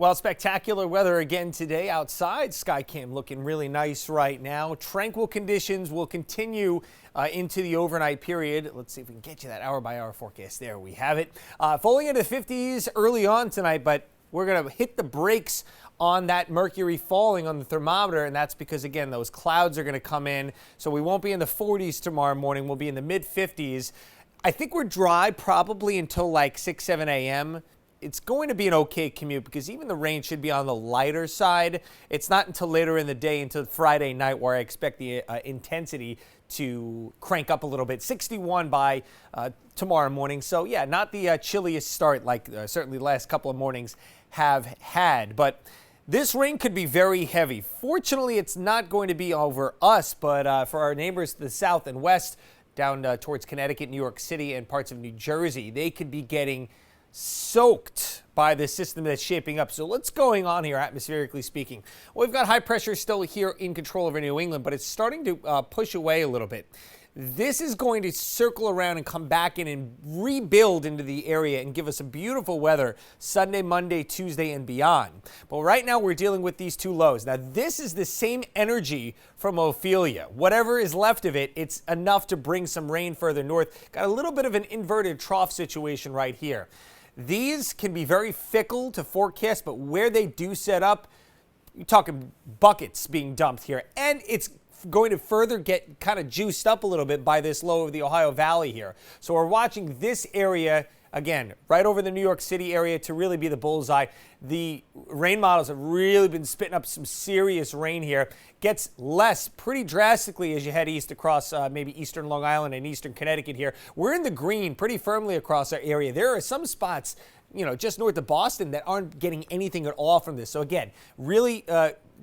Well, spectacular weather again today outside. Skycam looking really nice right now. Tranquil conditions will continue into the overnight period. Let's see if we can get you that hour-by-hour forecast. There we have it. Falling into the 50s early on tonight, but we're going to hit the brakes on that mercury falling on the thermometer, and that's because, again, those clouds are going to come in. So we won't be in the 40s tomorrow morning. We'll be in the mid-50s. I think we're dry probably until like 6, 7 a.m. It's going to be an okay commute because even the rain should be on the lighter side. It's not until later in the day, until Friday night, where I expect the intensity to crank up a little bit. 61 by tomorrow morning. So, yeah, not the chilliest start like certainly the last couple of mornings have had. But this rain could be very heavy. Fortunately, it's not going to be over us, but for our neighbors to the south and west, down towards Connecticut, New York City, and parts of New Jersey, they could be getting soaked by the system that's shaping up. So what's going on here, atmospherically speaking? Well, we've got high pressure still here in control over New England, but it's starting to push away a little bit. This is going to circle around and come back in and rebuild into the area and give us a beautiful weather Sunday, Monday, Tuesday, and beyond. But right now we're dealing with these two lows. Now this is the same energy from Ophelia. Whatever is left of it, it's enough to bring some rain further north. Got a little bit of an inverted trough situation right here. These can be very fickle to forecast, but where they do set up, you're talking buckets being dumped here. And it's going to further get kind of juiced up a little bit by this low of the Ohio Valley here. So we're watching this area, again, right over the New York City area to really be the bullseye. The rain models have really been spitting up some serious rain here. Gets less pretty drastically as you head east across maybe eastern Long Island and eastern Connecticut here. We're in the green pretty firmly across our area. There are some spots, you know, just north of Boston that aren't getting anything at all from this. So again, really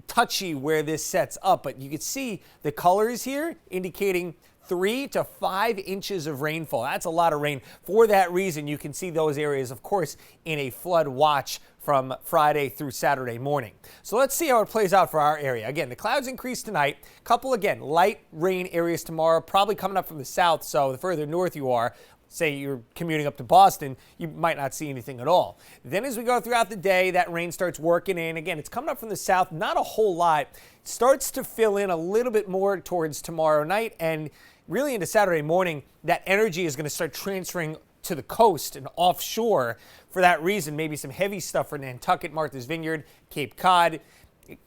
touchy where this sets up, but you can see the colors here indicating 3 to 5 inches of rainfall. That's a lot of rain. For that reason, you can see those areas, of course, in a flood watch from Friday through Saturday morning. So let's see how it plays out for our area. Again, the clouds increase tonight. Couple, again, light rain areas tomorrow, probably coming up from the south, so the further north you are, say you're commuting up to Boston, you might not see anything at all. Then as we go throughout the day, that rain starts working in. Again, it's coming up from the south, not a whole lot. It starts to fill in a little bit more towards tomorrow night, and really into Saturday morning, that energy is going to start transferring to the coast and offshore. For that reason, maybe some heavy stuff for Nantucket, Martha's Vineyard, Cape Cod.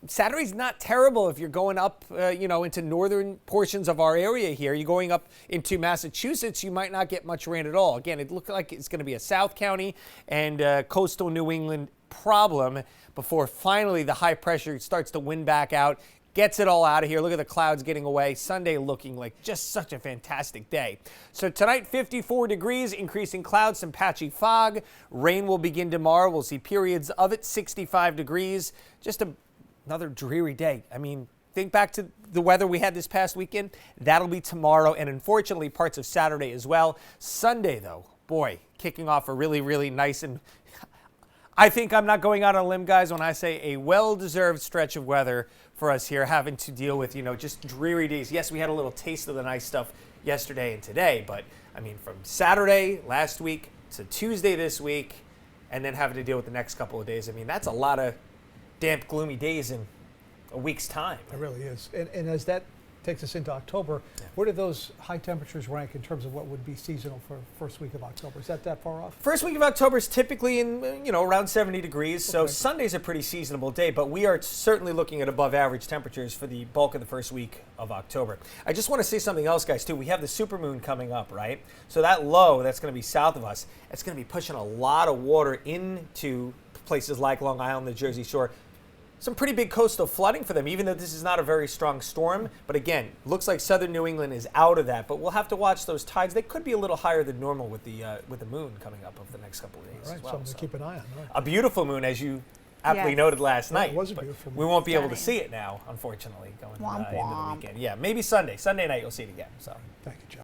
Saturday's not terrible if you're going up, into northern portions of our area here. You're going up into Massachusetts, you might not get much rain at all. Again, it looks like it's going to be a South County and coastal New England problem before finally the high pressure starts to wind back out, gets it all out of here. Look at the clouds getting away. Sunday looking like just such a fantastic day. So tonight, 54 degrees, increasing clouds, some patchy fog. Rain will begin tomorrow. We'll see periods of it, 65 degrees. Just another dreary day. I mean, think back to the weather we had this past weekend. That'll be tomorrow and unfortunately parts of Saturday as well. Sunday, though, boy, kicking off a really, really nice and I think I'm not going out on a limb, guys, when I say a well-deserved stretch of weather for us here, having to deal with, just dreary days. Yes, we had a little taste of the nice stuff yesterday and today, but, I mean, from Saturday last week to Tuesday this week, and then having to deal with the next couple of days, I mean, that's a lot of damp, gloomy days in a week's time. It really is. And as that takes us into October, where do those high temperatures rank in terms of what would be seasonal for first week of October? Is that far off? First week of October is typically in, around 70 degrees. So Okay. Sunday's a pretty seasonable day, but we are certainly looking at above average temperatures for the bulk of the first week of October. I just want to say something else, guys, too. We have the supermoon coming up, right? So that low that's going to be south of us, it's going to be pushing a lot of water into places like Long Island, the Jersey Shore. Some pretty big coastal flooding for them, even though this is not a very strong storm. But again, looks like southern New England is out of that. But we'll have to watch those tides. They could be a little higher than normal with the moon coming up over the next couple of days. All right, as well. something to keep an eye on. Right. A beautiful moon, as you aptly Yes. noted last night. It was a but beautiful we moon. won't be able to Stunning. see it now, unfortunately, going Womp into the womp. weekend. Yeah, maybe Sunday. Sunday night you'll see it again. So. Thank you, John.